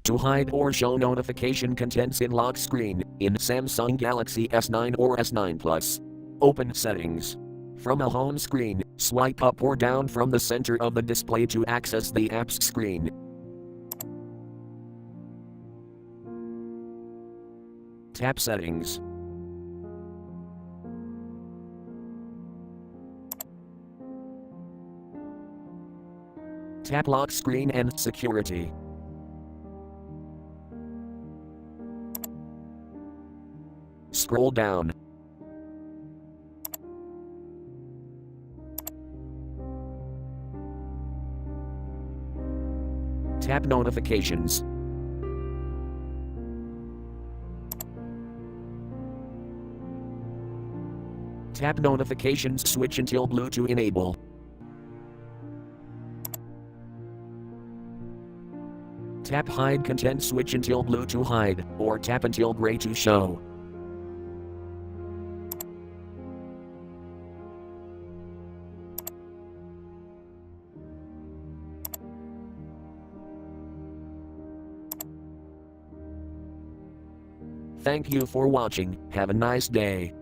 To hide or show notification contents in lock screen, in Samsung Galaxy S9 or S9 Plus. Open Settings. From a home screen, swipe up or down from the center of the display to access the apps screen. Tap Settings. Tap Lock Screen and Security. Scroll down. Tap Notifications. Tap Notifications switch until blue to enable. Tap Hide Content switch until blue to hide, or tap until gray to show. Thank you for watching. Have a nice day.